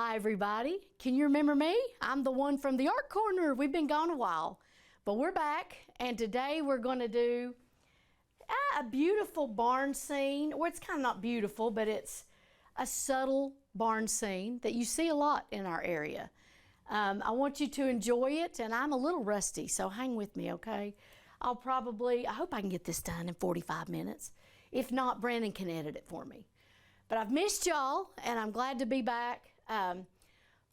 Hi everybody, can you remember me? I'm the one from the art corner. We've been gone a while, but we're back, and today we're going to do a beautiful barn scene. Well, it's kind of not beautiful, but it's a subtle barn scene that you see a lot in our area. I want you to enjoy it, and I'm a little rusty, so hang with me, okay? I hope I can get this done in 45 minutes. If not, Brandon can edit it for me. But I've missed y'all, and I'm glad to be back.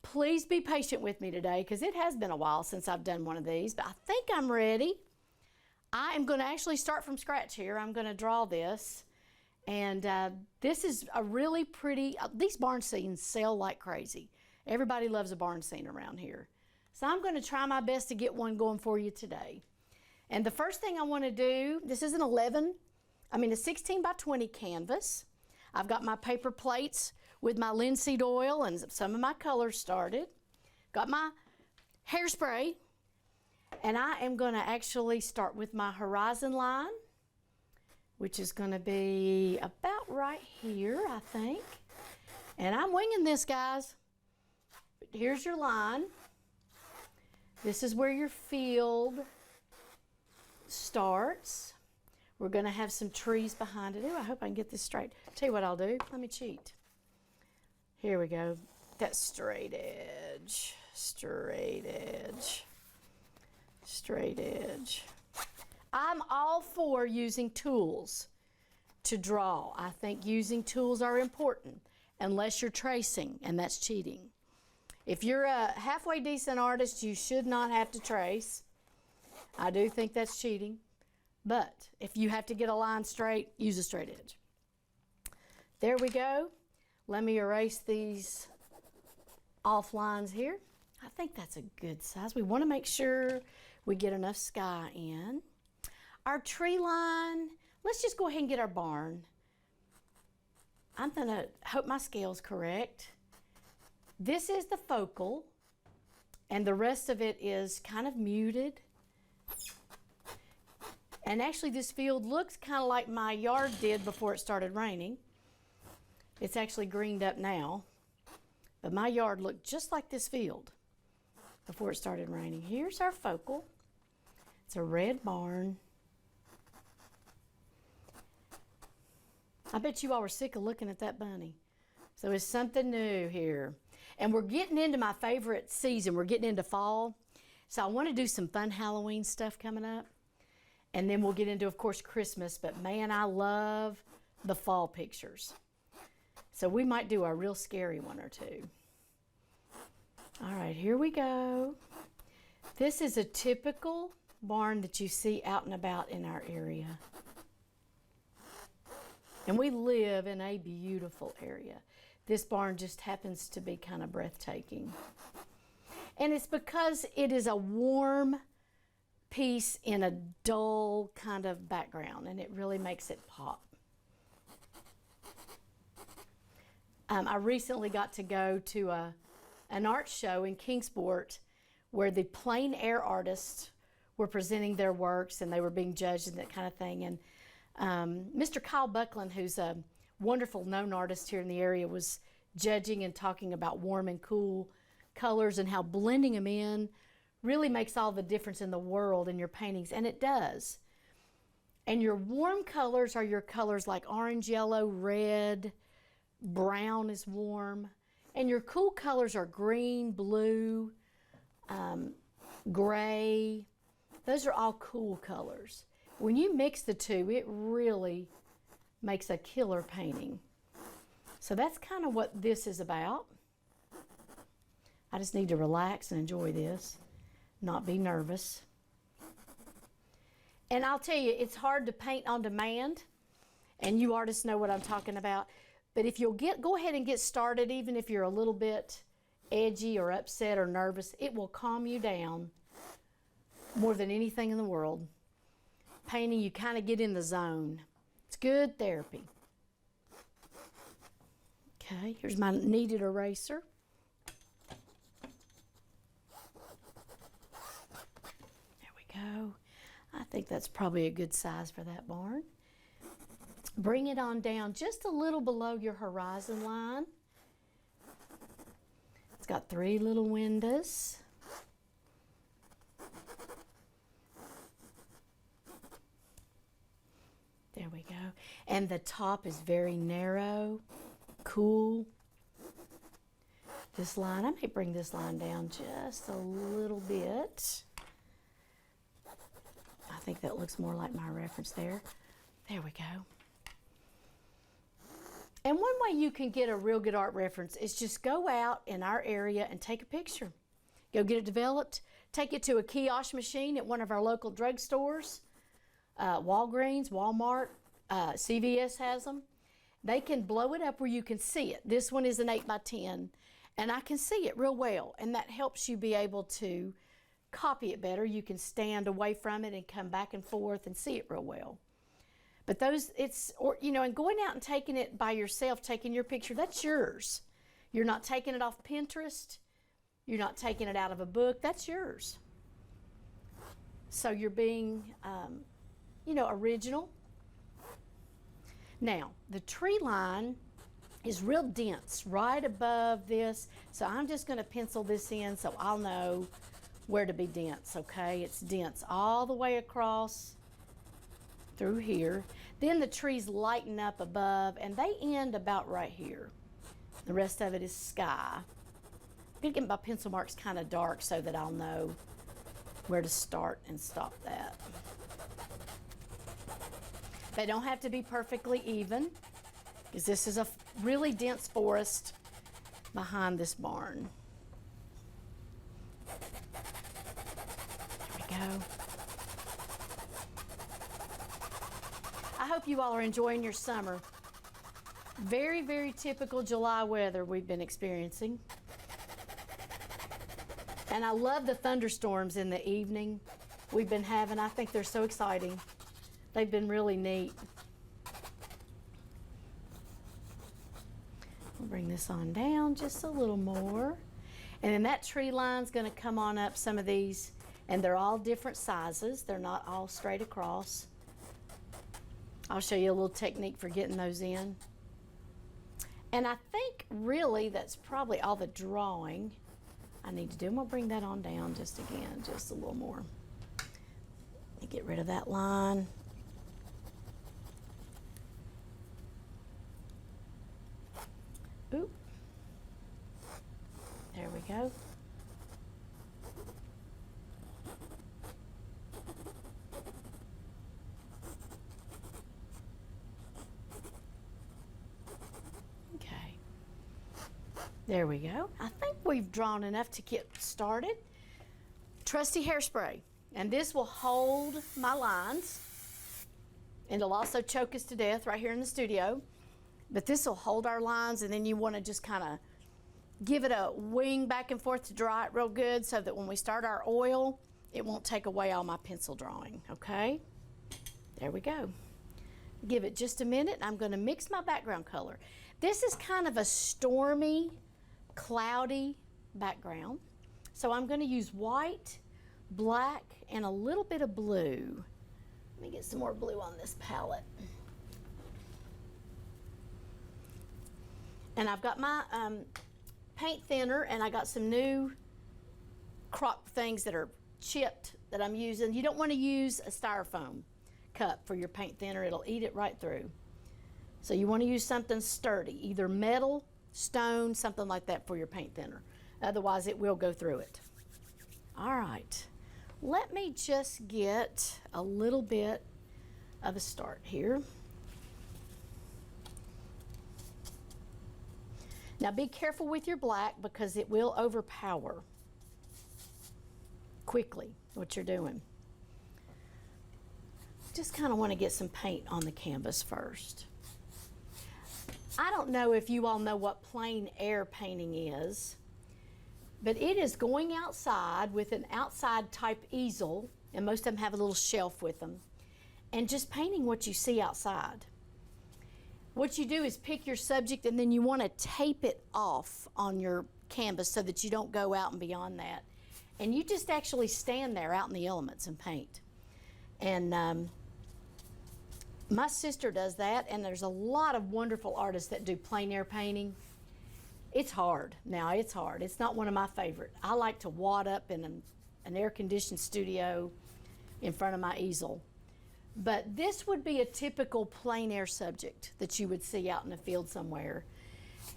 Please be patient with me today because it has been a while since I've done one of these, but I think I'm ready. I am going to actually start from scratch here. I'm going to draw this, and this is a really pretty, these barn scenes sell like crazy. Everybody loves a barn scene around here. So I'm going to try my best to get one going for you today. And the first thing I want to do, this is a 16 by 20 canvas. I've got my paper plates with my linseed oil and some of my colors started. Got my hairspray, and I am going to actually start with my horizon line, which is going to be about right here, I think. And I'm winging this, guys. But here's your line. This is where your field starts. We're going to have some trees behind it. Ooh, I hope I can get this straight. Tell you what I'll do. Let me cheat. Here we go. That's straight edge, straight edge, straight edge. I'm all for using tools to draw. I think using tools are important unless you're tracing, and that's cheating. If you're a halfway decent artist, you should not have to trace. I do think that's cheating. But if you have to get a line straight, use a straight edge. There we go. Let me erase these off lines here. I think that's a good size. We want to make sure we get enough sky in. Our tree line, let's just go ahead and get our barn. I'm going to hope my scale's correct. This is the focal, and the rest of it is kind of muted. And actually this field looks kind of like my yard did before it started raining. It's actually greened up now. But my yard looked just like this field before it started raining. Here's our focal. It's a red barn. I bet you all were sick of looking at that bunny. So it's something new here. And we're getting into my favorite season. We're getting into fall. So I want to do some fun Halloween stuff coming up. And then we'll get into, of course, Christmas. But man, I love the fall pictures. So we might do a real scary one or two. All right, here we go. This is a typical barn that you see out and about in our area. And we live in a beautiful area. This barn just happens to be kind of breathtaking. And it's because it is a warm piece in a dull kind of background, and it really makes it pop. I recently got to go to an art show in Kingsport where the plein air artists were presenting their works and they were being judged and that kind of thing. And Mr. Kyle Buckland, who's a wonderful known artist here in the area, was judging and talking about warm and cool colors and how blending them in really makes all the difference in the world in your paintings, and it does. And your warm colors are your colors like orange, yellow, red, brown is warm. And your cool colors are green, blue, gray. Those are all cool colors. When you mix the two, it really makes a killer painting. So that's kind of what this is about. I just need to relax and enjoy this, not be nervous. And I'll tell you, it's hard to paint on demand, and you artists know what I'm talking about. But if you'll go ahead and get started, even if you're a little bit edgy or upset or nervous, it will calm you down more than anything in the world. Painting, you kind of get in the zone. It's good therapy. Okay, here's my kneaded eraser. There we go. I think that's probably a good size for that barn. Bring it on down just a little below your horizon line. got 3 little windows. There we go. And the top is very narrow, cool. This line, I may bring this line down just a little bit. I think that looks more like my reference there. There we go. And one way you can get a real good art reference is just go out in our area and take a picture. Go get it developed. Take it to a kiosk machine at one of our local drugstores. Walgreens, Walmart, CVS has them. They can blow it up where you can see it. This one is an 8x10, and I can see it real well, and that helps you be able to copy it better. You can stand away from it and come back and forth and see it real well. But those, and going out and taking it by yourself, taking your picture, that's yours. You're not taking it off Pinterest. You're not taking it out of a book. That's yours. So you're being, original. Now, the tree line is real dense right above this. So I'm just going to pencil this in so I'll know where to be dense, okay? It's dense all the way across through here. Then the trees lighten up above, and they end about right here. The rest of it is sky. I'm going to get my pencil marks kind of dark so that I'll know where to start and stop that. They don't have to be perfectly even, because this is a really dense forest behind this barn. There we go. I hope you all are enjoying your summer. Very, very typical July weather we've been experiencing. And I love the thunderstorms in the evening we've been having. I think they're so exciting. They've been really neat. We'll bring this on down just a little more. And then that tree line's going to come on up some of these, and they're all different sizes. They're not all straight across. I'll show you a little technique for getting those in. And I think really that's probably all the drawing I need to do. I'm going to bring that on down just a little more. Get rid of that line. Oop. There we go. There we go. I think we've drawn enough to get started. Trusty hairspray. And this will hold my lines. And it'll also choke us to death right here in the studio. But this will hold our lines, and then you want to just kind of give it a wing back and forth to dry it real good so that when we start our oil, it won't take away all my pencil drawing, okay? There we go. Give it just a minute. I'm going to mix my background color. This is kind of a stormy, cloudy background. So I'm going to use white, black, and a little bit of blue. Let me get some more blue on this palette. And I've got my paint thinner, and I got some new crop things that are chipped that I'm using. You don't want to use a styrofoam cup for your paint thinner. It'll eat it right through. So you want to use something sturdy, either metal, stone, something like that for your paint thinner. Otherwise, it will go through it. All right. Let me just get a little bit of a start here. Now be careful with your black because it will overpower quickly what you're doing. Just kind of want to get some paint on the canvas first. I don't know if you all know what plein air painting is, but it is going outside with an outside type easel, and most of them have a little shelf with them, and just painting what you see outside. What you do is pick your subject, and then you want to tape it off on your canvas so that you don't go out and beyond that. And you just actually stand there out in the elements and paint. And my sister does that, and there's a lot of wonderful artists that do plein air painting. It's hard. Now, it's hard. It's not one of my favorite. I like to wad up in an air-conditioned studio in front of my easel. But this would be a typical plein air subject that you would see out in the field somewhere.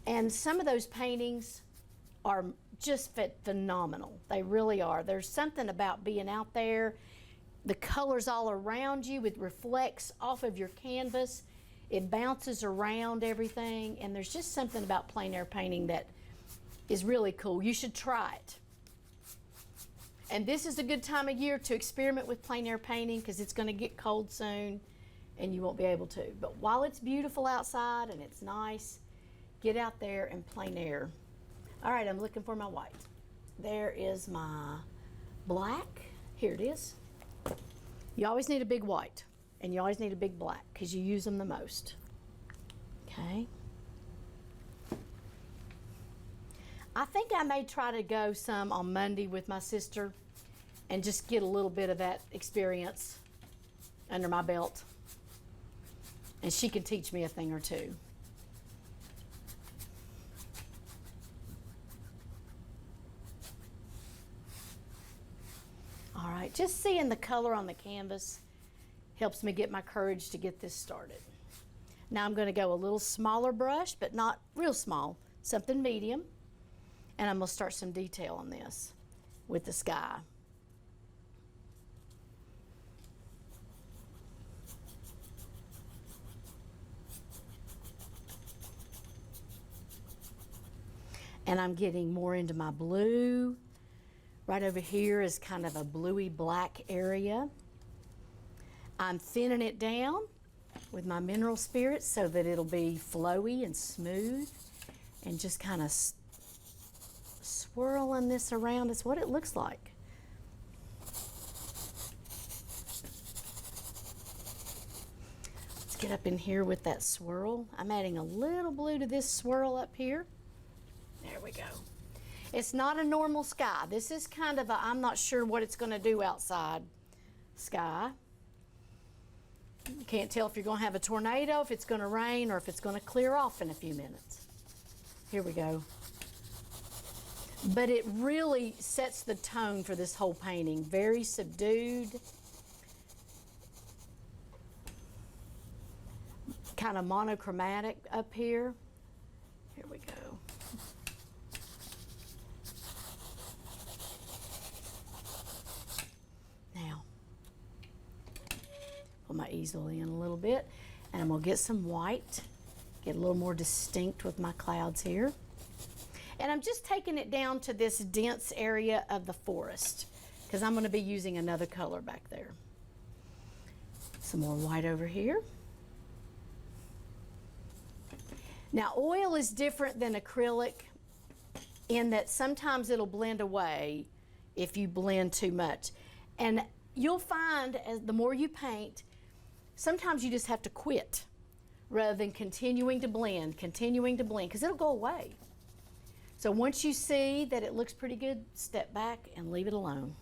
And some of those paintings are just phenomenal. They really are. There's something about being out there. The colors all around you, it reflects off of your canvas. It bounces around everything, and there's just something about plein air painting that is really cool. You should try it. And this is a good time of year to experiment with plein air painting because it's going to get cold soon and you won't be able to. But while it's beautiful outside and it's nice, get out there and plein air. All right, I'm looking for my white. There is my black. Here it is. You always need a big white and you always need a big black because you use them the most. Okay. I think I may try to go some on Monday with my sister and just get a little bit of that experience under my belt. And she can teach me a thing or two. All right, just seeing the color on the canvas helps me get my courage to get this started. Now I'm going to go a little smaller brush, but not real small, something medium. And I'm going to start some detail on this with the sky. And I'm getting more into my blue. Right over here is kind of a bluey black area. I'm thinning it down with my mineral spirits so that it'll be flowy and smooth and just kind of swirling this around is what it looks like. Let's get up in here with that swirl. I'm adding a little blue to this swirl up here. There we go. It's not a normal sky. This is kind of a, I'm not sure what it's going to do outside sky. You can't tell if you're going to have a tornado, if it's going to rain, or if it's going to clear off in a few minutes. Here we go. But it really sets the tone for this whole painting. Very subdued. Kind of monochromatic up here. Here we go. Now, put my easel in a little bit, and I'm going to get some white. Get a little more distinct with my clouds here. And I'm just taking it down to this dense area of the forest because I'm going to be using another color back there. Some more white over here. Now, oil is different than acrylic in that sometimes it'll blend away if you blend too much. And you'll find as the more you paint, sometimes you just have to quit rather than continuing to blend, because it'll go away. So once you see that it looks pretty good, step back and leave it alone.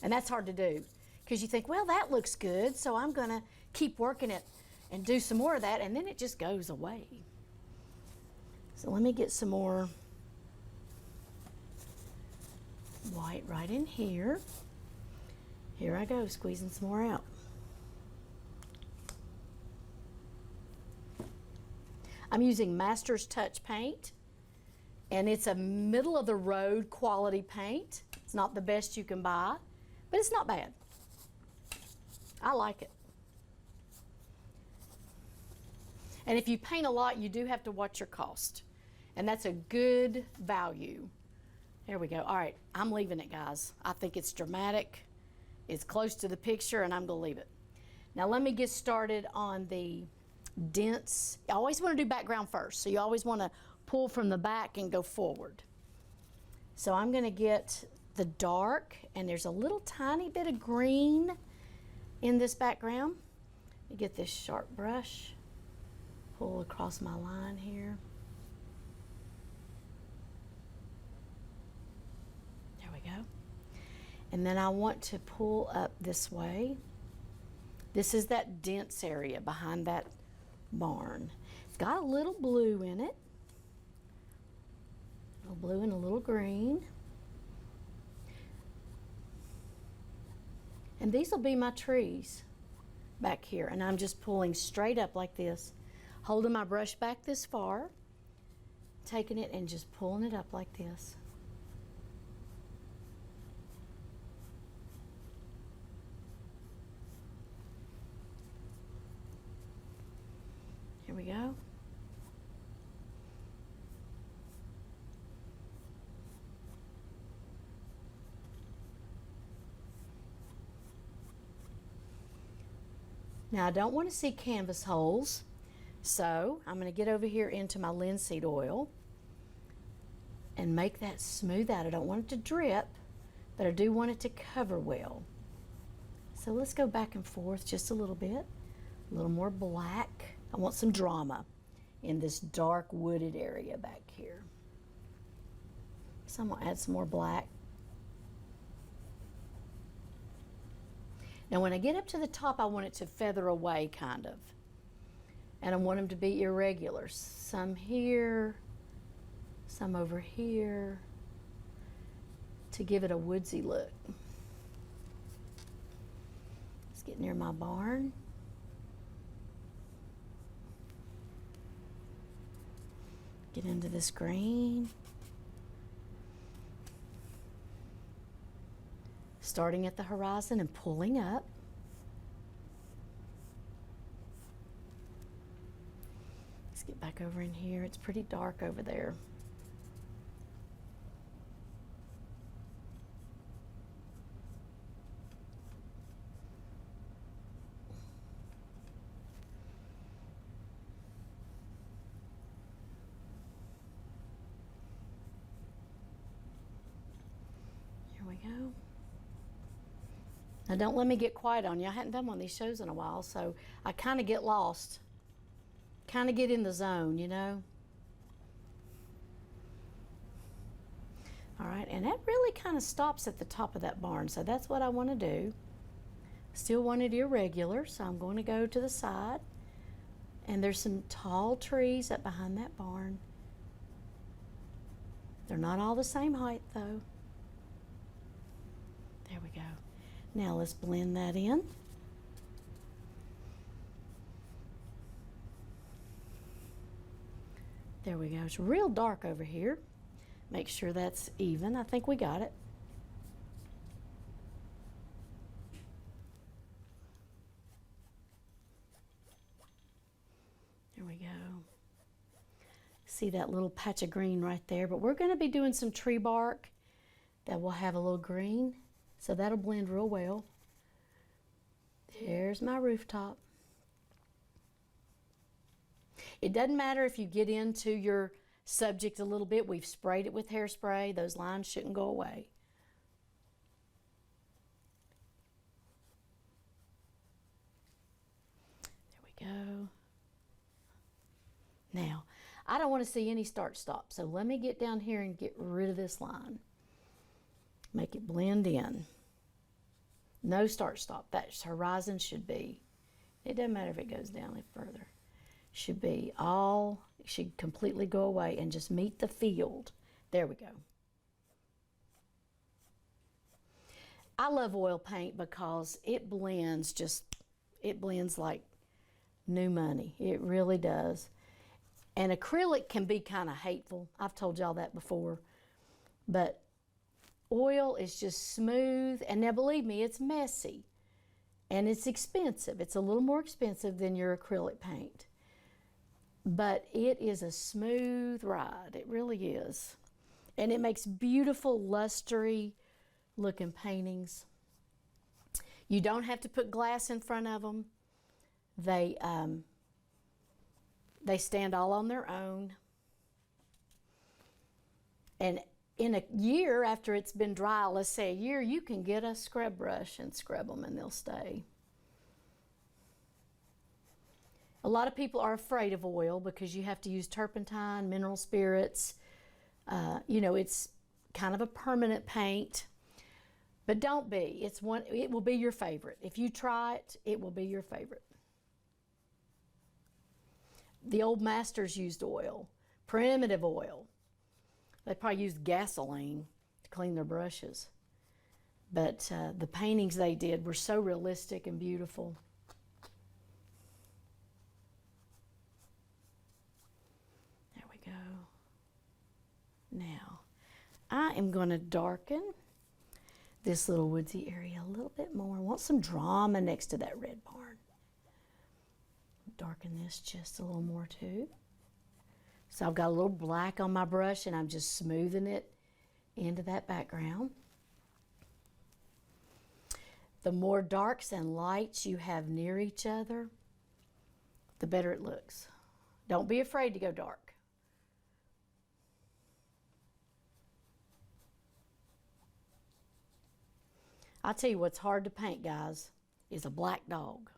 And that's hard to do because you think, well, that looks good, so I'm going to keep working it and do some more of that, and then it just goes away. So let me get some more white right in here. Here I go, squeezing some more out. I'm using Master's Touch paint. And it's a middle of the road quality paint. It's not the best you can buy, but it's not bad. I like it. And if you paint a lot, you do have to watch your cost. And that's a good value. There we go. All right, I'm leaving it, guys. I think it's dramatic. It's close to the picture, and I'm going to leave it. Now let me get started on the dense. I always want to do background first, so you always want to pull from the back and go forward. So I'm going to get the dark, and there's a little tiny bit of green in this background. Let me get this sharp brush, pull across my line here. There we go. And then I want to pull up this way. This is that dense area behind that barn. It's got a little blue in it. A little blue and a little green. And these will be my trees back here. And I'm just pulling straight up like this, holding my brush back this far, taking it and just pulling it up like this. Here we go. Now I don't want to see canvas holes, so I'm going to get over here into my linseed oil and make that smooth out. I don't want it to drip, but I do want it to cover well. So let's go back and forth just a little bit. A little more black. I want some drama in this dark wooded area back here. So I'm going to add some more black. Now when I get up to the top, I want it to feather away kind of. And I want them to be irregular. Some here, some over here, to give it a woodsy look. Let's get near my barn. Get into this green. Starting at the horizon and pulling up. Let's get back over in here. It's pretty dark over there. Here we go. Now don't let me get quiet on you. I hadn't done one of these shows in a while, so I kind of get lost. Kind of get in the zone, you know. All right, and that really kind of stops at the top of that barn, so that's what I want to do. Still want it irregular, so I'm going to go to the side. And there's some tall trees up behind that barn. They're not all the same height, though. There we go. Now let's blend that in. There we go. It's real dark over here. Make sure that's even. I think we got it. There we go. See that little patch of green right there, but we're going to be doing some tree bark that will have a little green. So that'll blend real well. There's my rooftop. It doesn't matter if you get into your subject a little bit. We've sprayed it with hairspray. Those lines shouldn't go away. There we go. Now, I don't want to see any start-stop, so let me get down here and get rid of this line. Make it blend in. No start-stop. That horizon should be, it doesn't matter if it goes down any further. Should be all, it should completely go away and just meet the field. There we go. I love oil paint because it blends it blends like new money. It really does. And acrylic can be kind of hateful. I've told y'all that before. But oil is just smooth, and now believe me, it's messy and it's expensive. It's a little more expensive than your acrylic paint, but it is a smooth ride. It really is, and it makes beautiful, lustery looking paintings. You don't have to put glass in front of them. They stand all on their own, and in a year after it's been dry, let's say a year, you can get a scrub brush and scrub them and they'll stay. A lot of people are afraid of oil because you have to use turpentine, mineral spirits. You know, it's kind of a permanent paint, but don't be. It will be your favorite. If you try it, it will be your favorite. The old masters used oil, primitive oil. They probably used gasoline to clean their brushes. But the paintings they did were so realistic and beautiful. There we go. Now, I am going to darken this little woodsy area a little bit more. I want some drama next to that red barn. Darken this just a little more too. So I've got a little black on my brush and I'm just smoothing it into that background. The more darks and lights you have near each other, the better it looks. Don't be afraid to go dark. I'll tell you what's hard to paint, guys, is a black dog.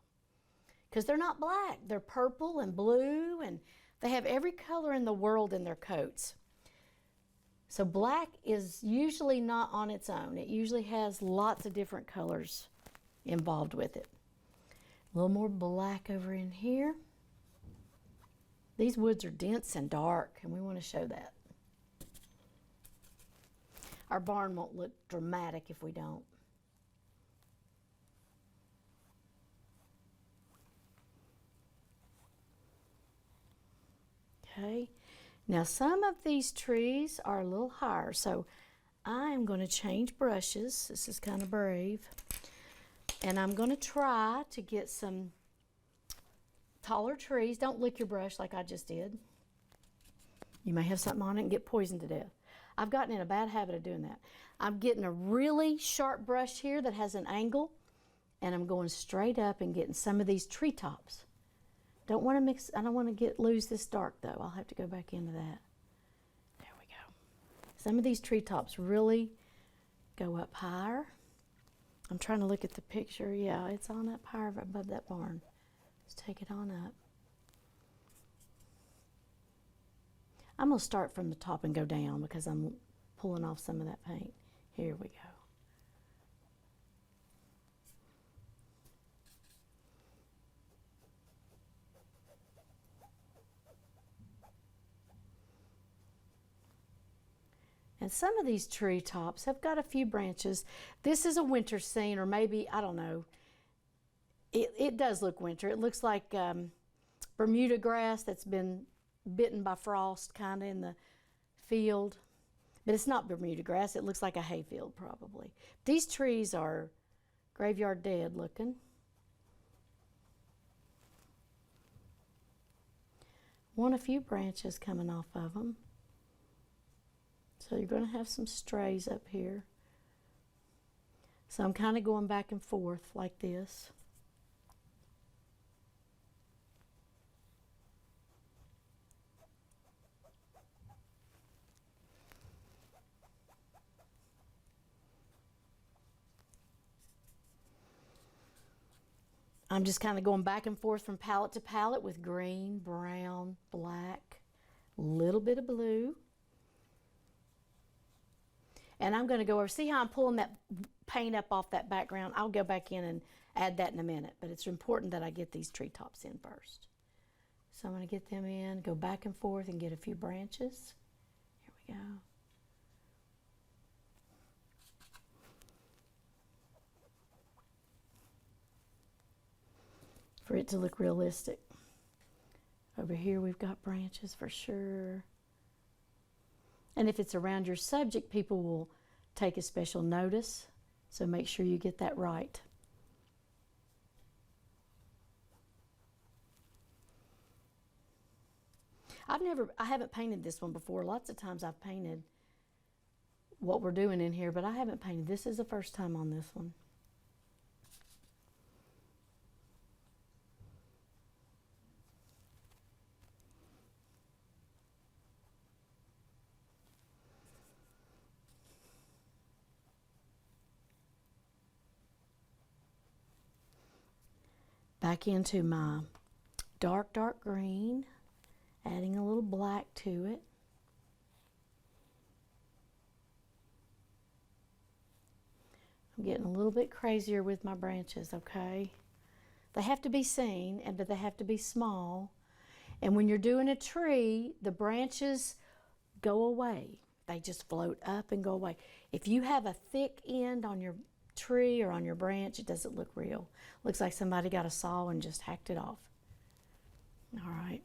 Because they're not black. They're purple and blue, and they have every color in the world in their coats. So black is usually not on its own. It usually has lots of different colors involved with it. A little more black over in here. These woods are dense and dark, and we want to show that. Our barn won't look dramatic if we don't. Okay, now some of these trees are a little higher, so I'm going to change brushes. This is kind of brave. And I'm going to try to get some taller trees. Don't lick your brush like I just did. You may have something on it and get poisoned to death. I've gotten in a bad habit of doing that. I'm getting a really sharp brush here that has an angle, and I'm going straight up and getting some of these treetops. Don't want to mix, I don't want to lose this dark though. I'll have to go back into that. There we go. Some of these treetops really go up higher. I'm trying to look at the picture. Yeah, it's on up higher above that barn. Let's take it on up. I'm going to start from the top and go down because I'm pulling off some of that paint. Here we go. And some of these tree tops have got a few branches. This is a winter scene, or maybe, I don't know. It does look winter. It looks like Bermuda grass that's been bitten by frost kind of in the field. But it's not Bermuda grass. It looks like a hayfield probably. These trees are graveyard dead looking. Want a few branches coming off of them. So you're going to have some strays up here. So I'm kind of going back and forth like this. I'm just kind of going back and forth from palette to palette with green, brown, black, a little bit of blue. And I'm going to go over, see how I'm pulling that paint up off that background? I'll go back in and add that in a minute, but it's important that I get these treetops in first. So I'm going to get them in, go back and forth and get a few branches. Here we go. For it to look realistic. Over here we've got branches for sure. And if it's around your subject, people will take a special notice. So make sure you get that right. I haven't painted this one before. Lots of times I've painted what we're doing in here, but I haven't painted. This is the first time on this one. Back into my dark green, adding a little black to it. I'm getting a little bit crazier with my branches, okay? They have to be seen, but they have to be small. And when you're doing a tree, the branches go away. They just float up and go away. If you have a thick end on your tree or on your branch, it doesn't look real. Looks like somebody got a saw and just hacked it off. All right.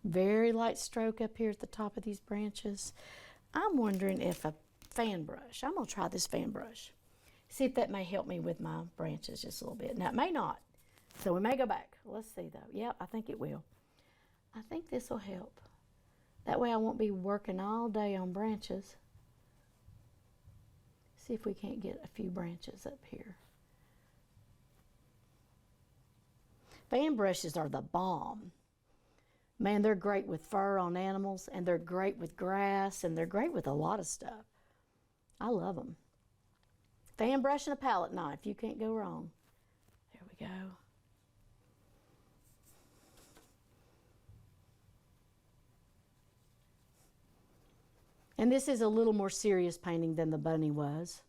Very light stroke up here at the top of these branches. I'm wondering if a fan brush, I'm going to try this fan brush. See if that may help me with my branches just a little bit. Now, it may not, so we may go back. Let's see, though. Yep, I think it will. I think this will help. That way I won't be working all day on branches. See if we can't get a few branches up here. Fan brushes are the bomb. Man, they're great with fur on animals, and they're great with grass, and they're great with a lot of stuff. I love them. Fan brush and a palette knife, you can't go wrong. There we go. And this is a little more serious painting than the bunny was.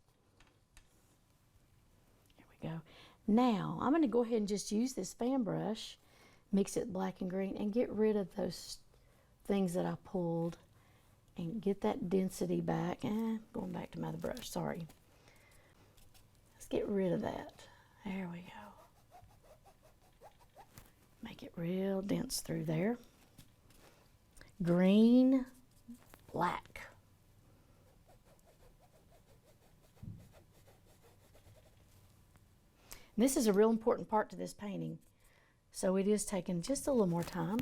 There we go. Now, I'm going to go ahead and just use this fan brush, mix it black and green, and get rid of those things that I pulled and get that density back. Going back to my other brush, sorry. Let's get rid of that. There we go. Make it real dense through there. Green, black. This is a real important part to this painting, so it is taking just a little more time.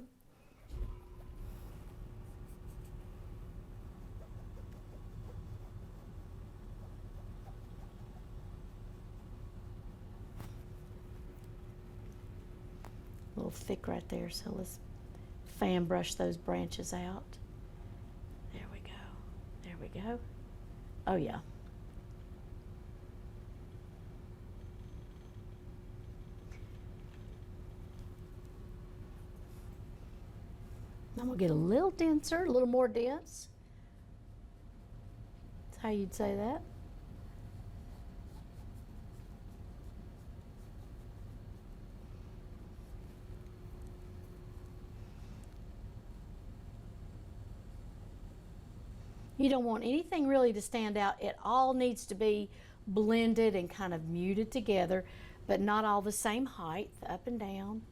A little thick right there, so let's fan brush those branches out. There we go. There we go. Oh yeah. I'm going to get a little denser, a little more dense. That's how you'd say that. You don't want anything really to stand out. It all needs to be blended and kind of muted together, but not all the same height, up and down.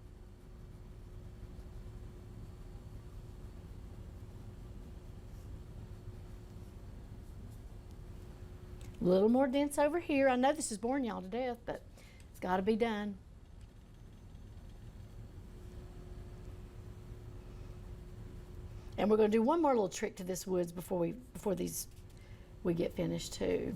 A little more dense over here. I know this is boring y'all to death, but it's got to be done. And we're going to do one more little trick to this woods before we get finished too.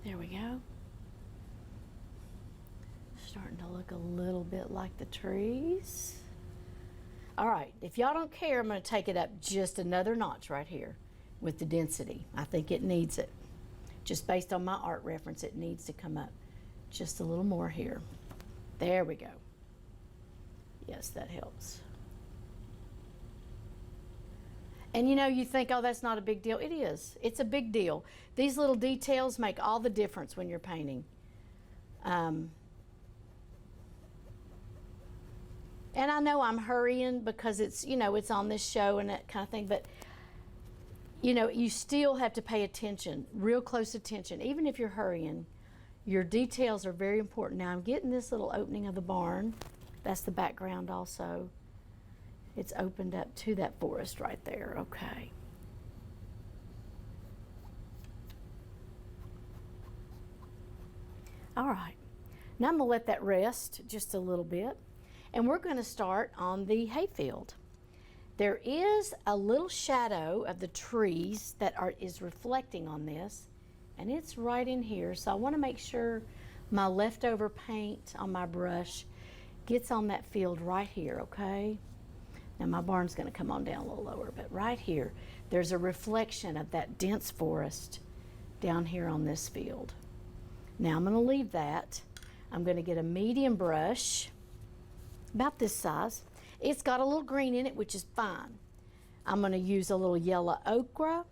There we go. Starting to look a little bit like the trees. All right, if y'all don't care, I'm going to take it up just another notch right here with the density. I think it needs it. Just based on my art reference, it needs to come up just a little more here. There we go. Yes, that helps. And you know, you think, oh, that's not a big deal. It is. It's a big deal. These little details make all the difference when you're painting. And I know I'm hurrying because it's, you know, it's on this show and that kind of thing, but you know, you still have to pay attention, real close attention. Even if you're hurrying, your details are very important. Now I'm getting this little opening of the barn. That's the background also. It's opened up to that forest right there. Okay. All right. Now I'm going to let that rest just a little bit. And we're going to start on the hayfield. There is a little shadow of the trees that is reflecting on this. And it's right in here. So I want to make sure my leftover paint on my brush gets on that field right here, okay? Now my barn's going to come on down a little lower, but right here, there's a reflection of that dense forest down here on this field. Now I'm going to leave that. I'm going to get a medium brush, about this size. It's got a little green in it, which is fine. I'm going to use a little yellow ochre,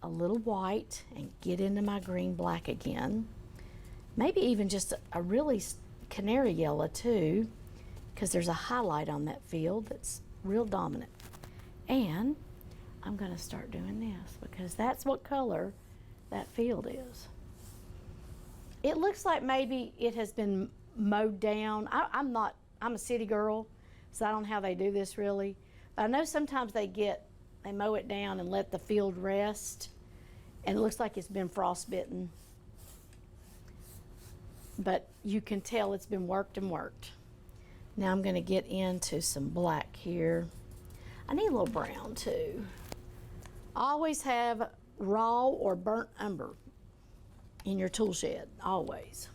a little white, and get into my green black again. Maybe even just a really canary yellow too, because there's a highlight on that field that's real dominant. And I'm going to start doing this because that's what color that field is. It looks like maybe it has been mowed down. I'm a city girl, so I don't know how they do this really. But I know sometimes they mow it down and let the field rest, and it looks like it's been frostbitten. But you can tell it's been worked and worked. Now I'm going to get into some black here. I need a little brown too. Always have raw or burnt umber in your tool shed, always.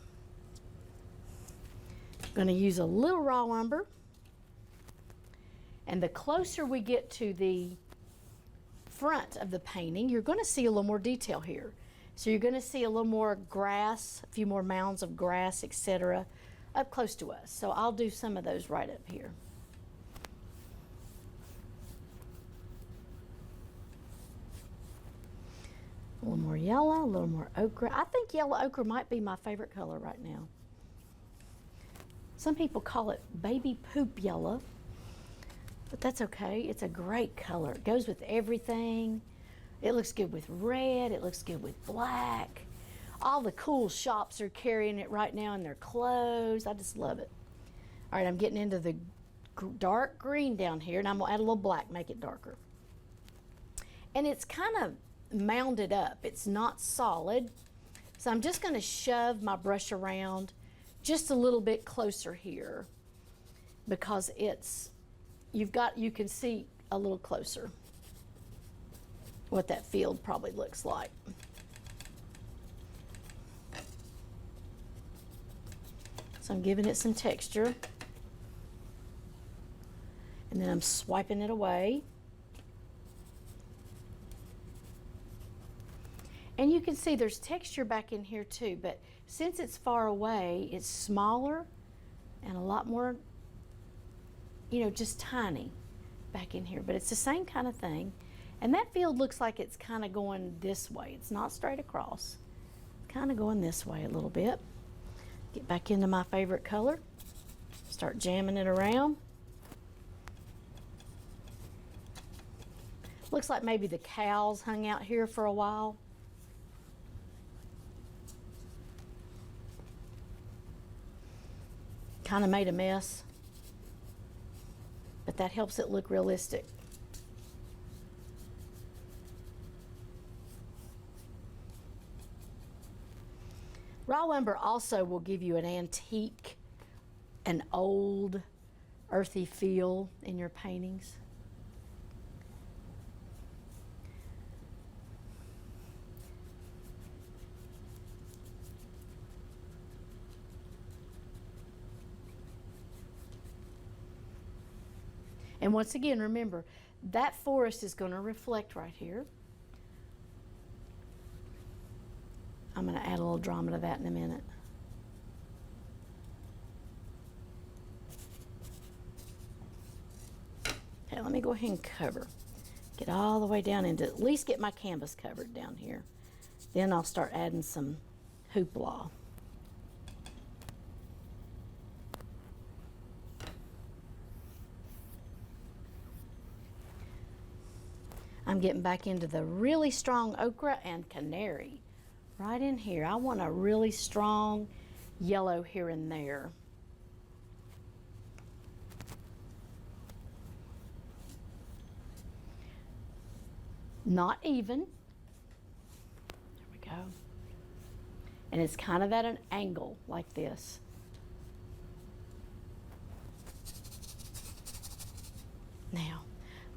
I'm going to use a little raw umber. And the closer we get to the front of the painting, you're going to see a little more detail here. So you're going to see a little more grass, a few more mounds of grass, etc., up close to us. So I'll do some of those right up here. A little more yellow, a little more ochre. I think yellow ochre might be my favorite color right now. Some people call it baby poop yellow, but that's okay. It's a great color. It goes with everything. It looks good with red. It looks good with black. All the cool shops are carrying it right now in their clothes. I just love it. All right, I'm getting into the dark green down here, and I'm going to add a little black, make it darker. And it's kind of mounded up. It's not solid. So I'm just going to shove my brush around just a little bit closer here because you can see a little closer what that field probably looks like. So I'm giving it some texture. And then I'm swiping it away. And you can see there's texture back in here too, but since it's far away, it's smaller and a lot more, just tiny back in here. But it's the same kind of thing. And that field looks like it's kind of going this way. It's not straight across. It's kind of going this way a little bit. Get back into my favorite color. Start jamming it around. Looks like maybe the cows hung out here for a while. Kind of made a mess, but that helps it look realistic. Raw umber also will give you an antique, an old, earthy feel in your paintings. And once again, remember, that forest is going to reflect right here. I'm going to add a little drama to that in a minute. Okay, let me go ahead and cover. Get all the way down into, at least get my canvas covered down here. Then I'll start adding some hoopla. I'm getting back into the really strong ochre and canary right in here. I want a really strong yellow here and there. Not even. There we go. And it's kind of at an angle like this. Now,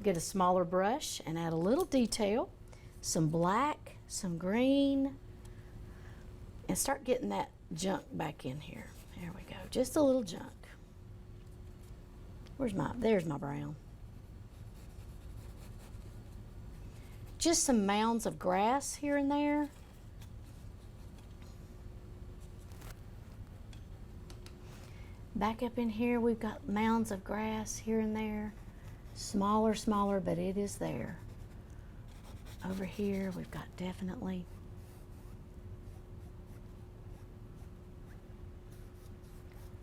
get a smaller brush and add a little detail, some black, some green, and start getting that junk back in here. There we go, just a little junk. There's my brown. Just some mounds of grass here and there. Back up in here, we've got mounds of grass here and there. Smaller, but it is there. Over here, we've got definitely.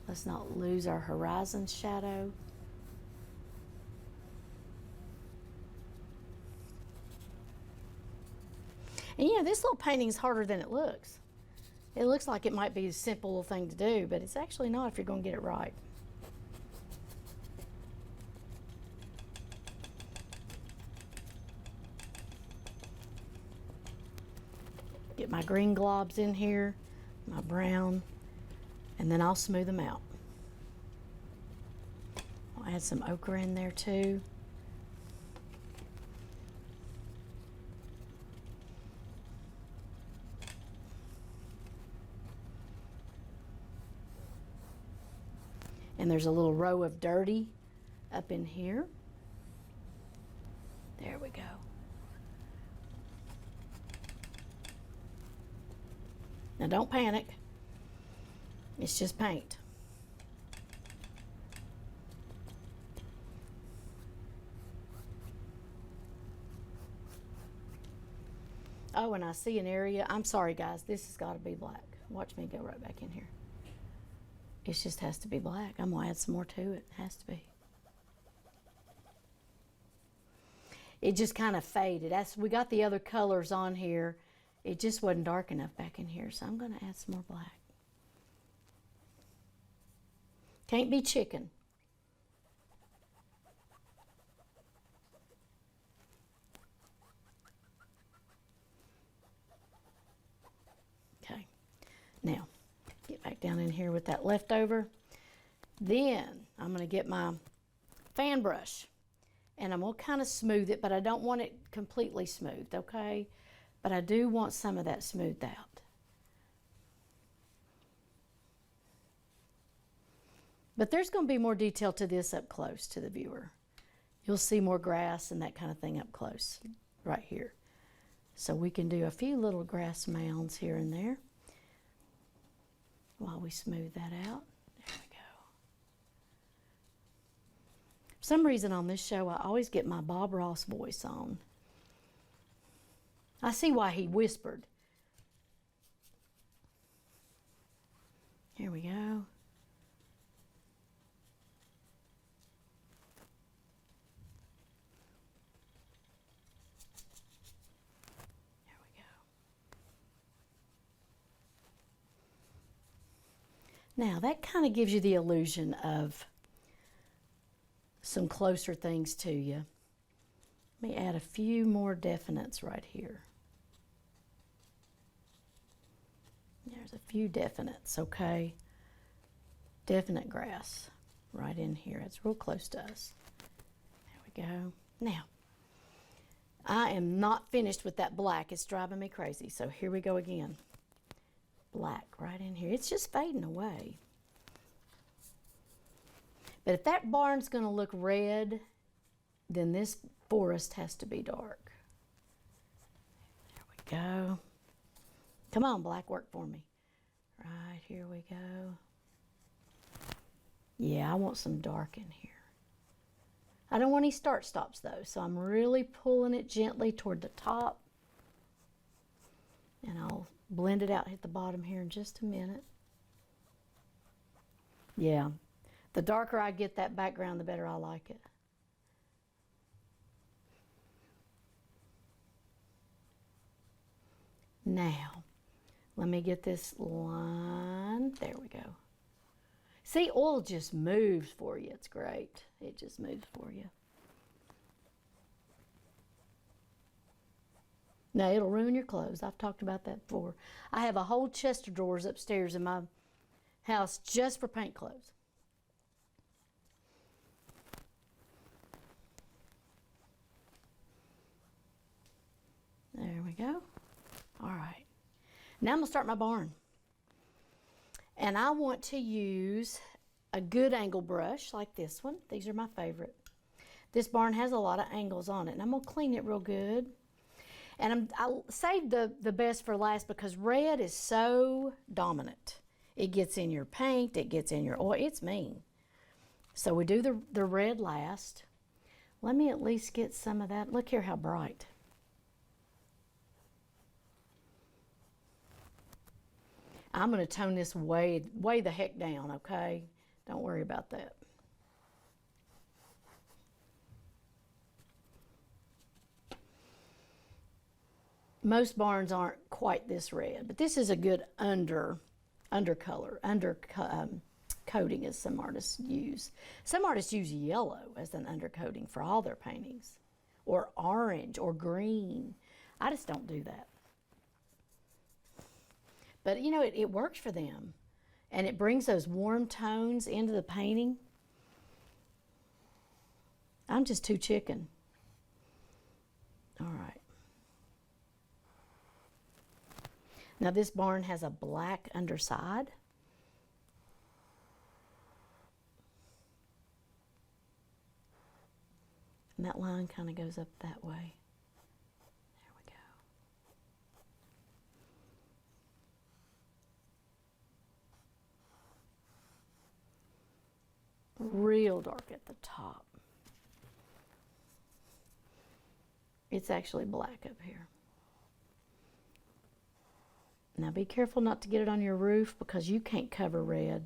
Let's not lose our horizon shadow. And you know, this little painting is harder than it looks. It looks like it might be a simple little thing to do, but it's actually not if you're going to get it right. Get my green globs in here, my brown, and then I'll smooth them out. I'll add some ochre in there too. And there's a little row of dirty up in here. There we go. Now don't panic. It's just paint. Oh, and I see an area. I'm sorry, guys. This has got to be black. Watch me go right back in here. It just has to be black. I'm going to add some more to it. It has to be. It just kind of faded. We got the other colors on here. It just wasn't dark enough back in here, so I'm going to add some more black. Can't be chicken. Okay. Now, get back down in here with that leftover. Then I'm going to get my fan brush and I'm going to kind of smooth it, but I don't want it completely smoothed, okay? But I do want some of that smoothed out. But there's going to be more detail to this up close to the viewer. You'll see more grass and that kind of thing up close right here. So we can do a few little grass mounds here and there while we smooth that out. There we go. For some reason on this show, I always get my Bob Ross voice on. I see why he whispered. Here we go. There we go. Now that kind of gives you the illusion of some closer things to you. Let me add a few more definites right here. There's a few definites, okay? Definite grass right in here. It's real close to us. There we go. Now, I am not finished with that black. It's driving me crazy. So here we go again. Black right in here. It's just fading away. But if that barn's going to look red, then this forest has to be dark. There we go. Come on, black, work for me. Right, here we go. Yeah, I want some dark in here. I don't want any start stops though, so I'm really pulling it gently toward the top. And I'll blend it out, hit the bottom here in just a minute. Yeah, the darker I get that background, the better I like it. Now, let me get this line. There we go. See, oil just moves for you. It's great. It just moves for you. Now, it'll ruin your clothes. I've talked about that before. I have a whole chest of drawers upstairs in my house just for paint clothes. There we go. All right. Now I'm going to start my barn. And I want to use a good angle brush like this one. These are my favorite. This barn has a lot of angles on it, and I'm going to clean it real good. And I'll save the best for last because red is so dominant. It gets in your paint, it gets in your oil. It's mean. So we do the red last. Let me at least get some of that. Look here how bright. I'm going to tone this way the heck down, okay? Don't worry about that. Most barns aren't quite this red, but this is a good coating, as some artists use. Some artists use yellow as an undercoating for all their paintings, or orange or green. I just don't do that. But you know, it works for them, and it brings those warm tones into the painting. I'm just too chicken. All right. Now this barn has a black underside. And that line kind of goes up that way. There we go. Real dark at the top. It's actually black up here. Now be careful not to get it on your roof because you can't cover red.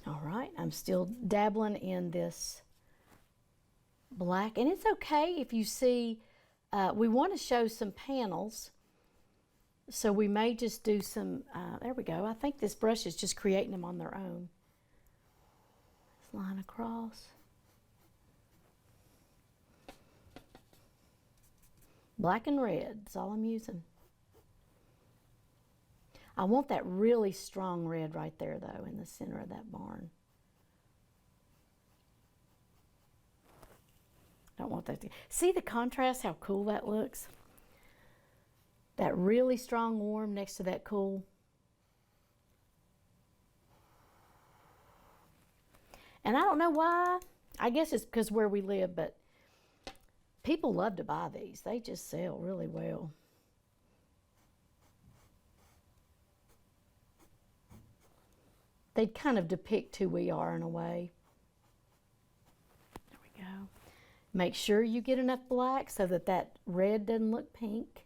All right, I'm still dabbling in this black, and it's okay if you see, we want to show some panels, so we may just do some, there we go. I think this brush is just creating them on their own. This line across. Black and red is all I'm using. I want that really strong red right there, though, in the center of that barn. Don't want that to... See the contrast, how cool that looks? That really strong warm next to that cool. And I don't know why. I guess it's because where we live, but people love to buy these. They just sell really well. They kind of depict who we are in a way. There we go. Make sure you get enough black so that that red doesn't look pink.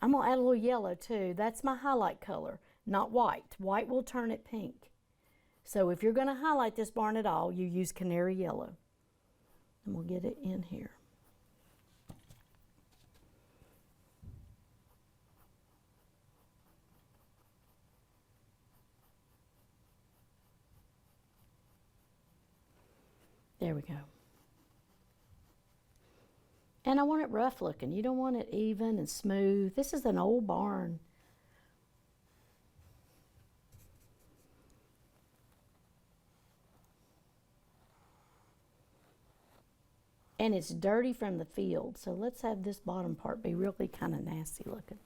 I'm going to add a little yellow too. That's my highlight color, not white. White will turn it pink. So if you're going to highlight this barn at all, you use canary yellow. And we'll get it in here. There we go. And I want it rough looking. You don't want it even and smooth. This is an old barn. And it's dirty from the field. So let's have this bottom part be really kind of nasty looking.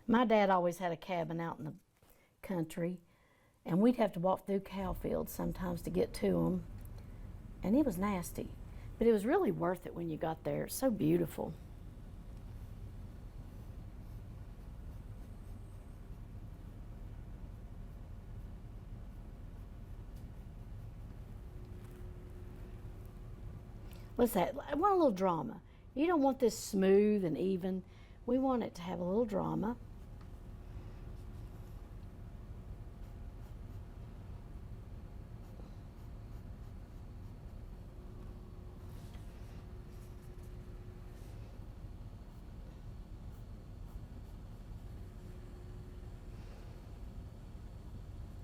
My dad always had a cabin out in the country, and we'd have to walk through cow fields sometimes to get to them, and it was nasty, but it was really worth it when you got there. It's so beautiful. What's that? I want a little drama. You don't want this smooth and even. We want it to have a little drama.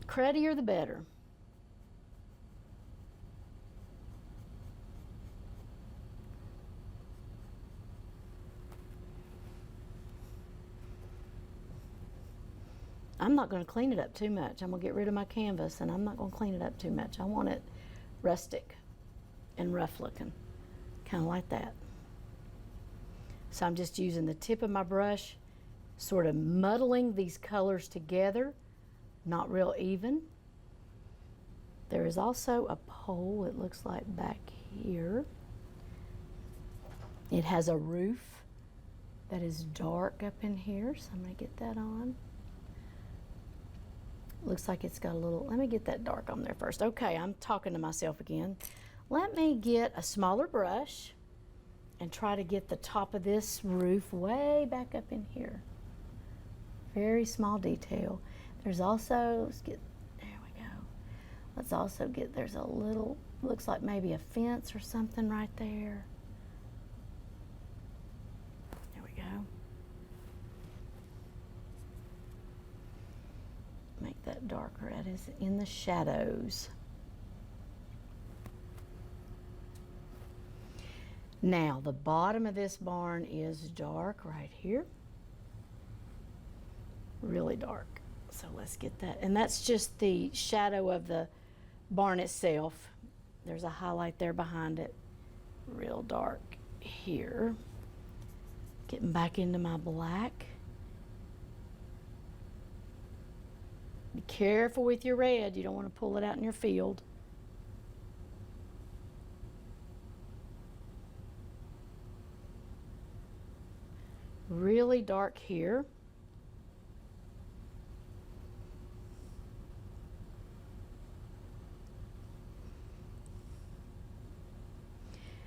Cruddier the better. I'm not going to clean it up too much. I'm going to get rid of my canvas, and I'm not going to clean it up too much. I want it rustic and rough looking, kind of like that. So I'm just using the tip of my brush, sort of muddling these colors together, not real even. There is also a pole, it looks like back here. It has a roof that is dark up in here, so I'm going to get that on. Looks like it's got a little, let me get that dark on there first. Okay, I'm talking to myself again. Let me get a smaller brush and try to get the top of this roof way back up in here. Very small detail. There's also, let's get, there we go. Let's also get, there's a little, looks like maybe a fence or something right there. There we go. Make that darker. That is in the shadows. Now, the bottom of this barn is dark right here. Really dark. So let's get that. And that's just the shadow of the barn itself. There's a highlight there behind it. Real dark here. Getting back into my black. Be careful with your red. You don't want to pull it out in your field. Really dark here.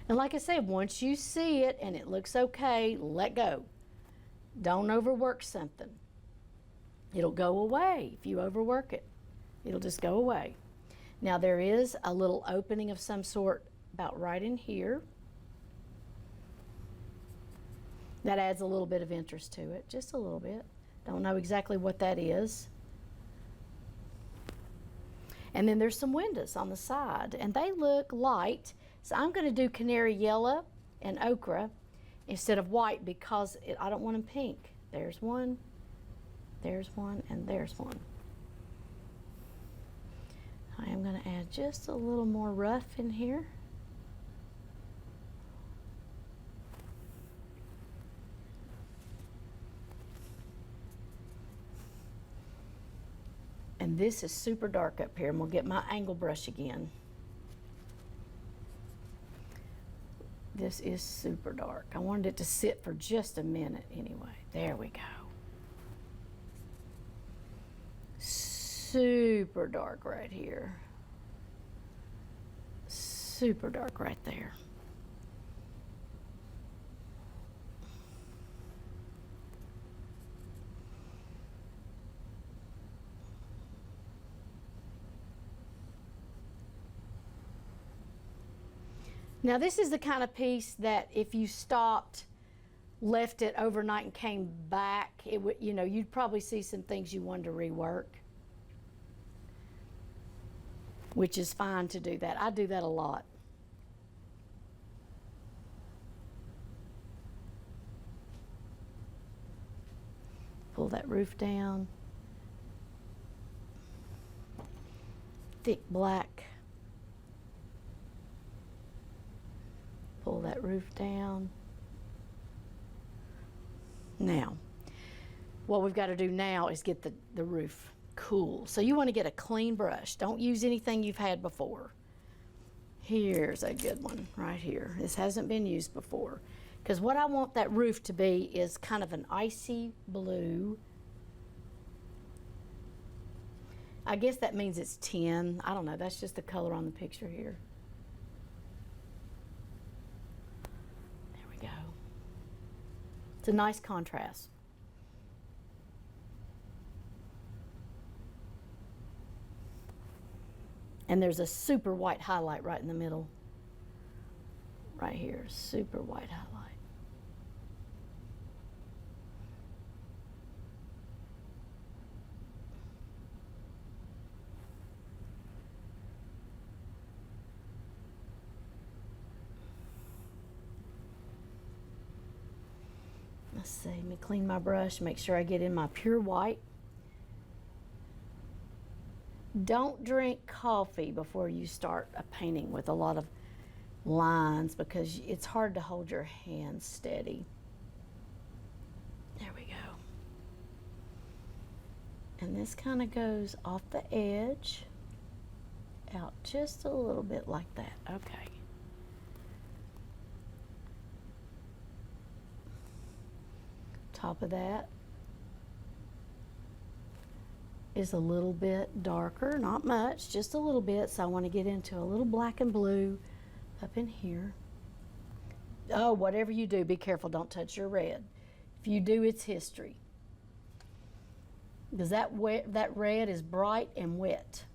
And like I said, once you see it and it looks okay, let go. Don't overwork something. It'll go away if you overwork it. It'll just go away. Now there is a little opening of some sort about right in here. That adds a little bit of interest to it, just a little bit. Don't know exactly what that is. And then there's some windows on the side, and they look light. So I'm going to do canary yellow and ochre instead of white because I don't want them pink. There's one, and there's one. I am going to add just a little more rough in here. And this is super dark up here. I'm going to get my angle brush again. This is super dark. I wanted it to sit for just a minute anyway. There we go. Super dark right here. Super dark right there. Now this is the kind of piece that if you stopped, left it overnight and came back, it would, you know, you'd probably see some things you wanted to rework, which is fine to do that. I do that a lot. Pull that roof down. Thick black. Pull that roof down. Now, what we've got to do now is get the roof cool. So you want to get a clean brush. Don't use anything you've had before. Here's a good one right here. This hasn't been used before. Because what I want that roof to be is kind of an icy blue. I guess that means it's tin. I don't know. That's just the color on the picture here. It's a nice contrast. And there's a super white highlight right in the middle. Right here, super white highlight. Let's see, let me clean my brush, make sure I get in my pure white. Don't drink coffee before you start a painting with a lot of lines because it's hard to hold your hand steady. There we go. And this kind of goes off the edge, out just a little bit like that. Okay. Top of that is a little bit darker, not much, just a little bit. So I want to get into a little black and blue up in here. Oh, whatever you do, be careful, don't touch your red. If you do, it's history. Because that red is bright and wet.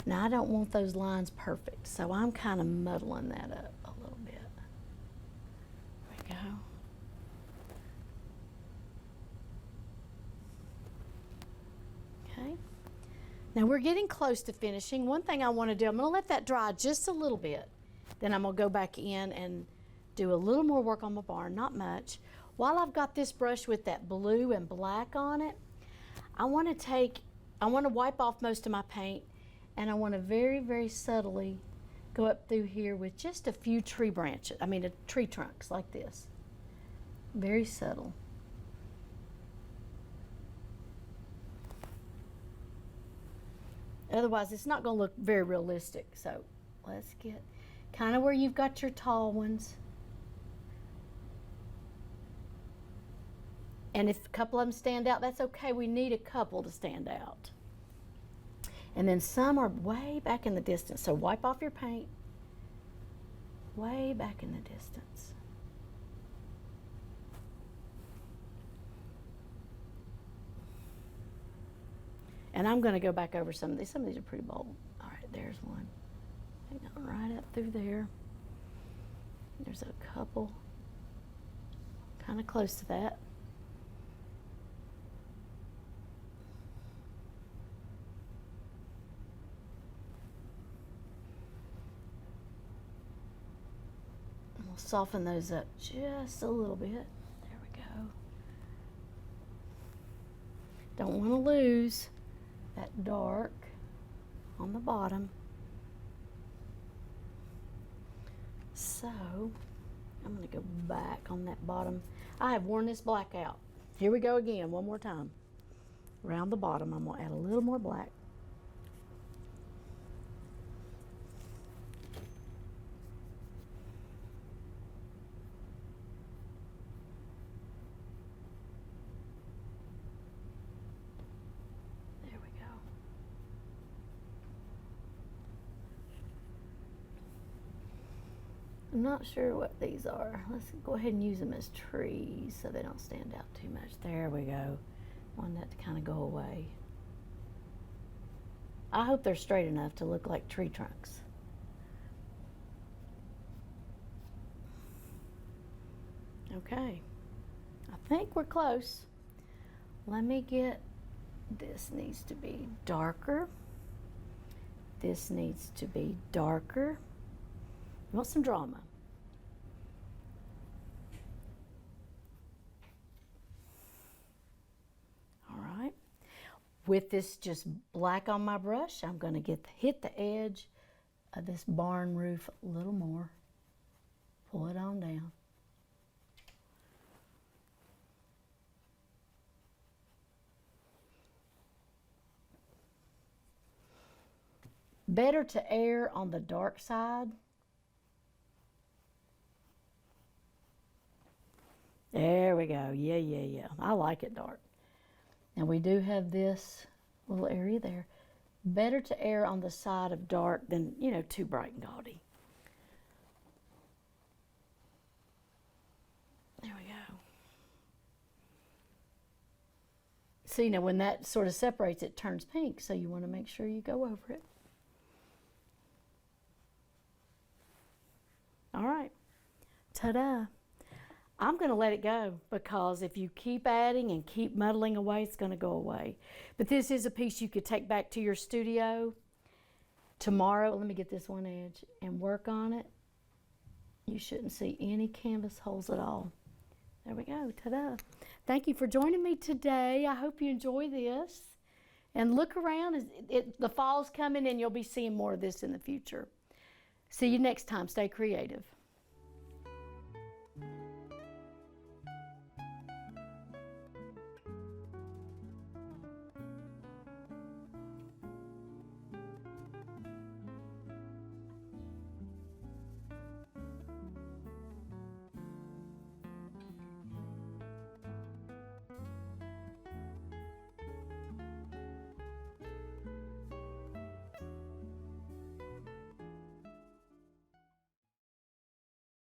Now I don't want those lines perfect, so I'm kind of muddling that up a little bit. There we go. Okay. Now we're getting close to finishing. One thing I want to do, I'm going to let that dry just a little bit. Then I'm going to go back in and do a little more work on my barn, not much. While I've got this brush with that blue and black on it, I want to wipe off most of my paint, and I want to very, very subtly go up through here with just a few tree trunks like this. Very subtle. Otherwise, it's not going to look very realistic. So let's get kind of where you've got your tall ones. And if a couple of them stand out, that's okay. We need a couple to stand out. And then some are way back in the distance. So wipe off your paint. Way back in the distance. And I'm going to go back over some of these. Some of these are pretty bold. All right, there's one. Hang on, right up through there. There's a couple kind of close to that. And we'll soften those up just a little bit. There we go. Don't want to lose that dark on the bottom. So I'm going to go back on that bottom. I have worn this black out. Here we go again, one more time. Around the bottom, I'm going to add a little more black. I'm not sure what these are. Let's go ahead and use them as trees so they don't stand out too much. There we go. Want that to kind of go away. I hope they're straight enough to look like tree trunks. Okay, I think we're close. Let me get, this needs to be darker. This needs to be darker. You want some drama. All right. With this just black on my brush, I'm going to hit the edge of this barn roof a little more. Pull it on down. Better to err on the dark side. There we go. Yeah. I like it dark. And we do have this little area there. Better to err on the side of dark than, too bright and gaudy. There we go. See, now when that sort of separates, it turns pink, so you want to make sure you go over it. All right. Ta-da. I'm going to let it go because if you keep adding and keep muddling away, it's going to go away. But this is a piece you could take back to your studio Tomorrow, let me get this one edge and work on it. You shouldn't see any canvas holes at all. There we go, ta-da. Thank you for joining me today. I hope you enjoy this. And look around, the fall's coming and you'll be seeing more of this in the future. See you next time, stay creative.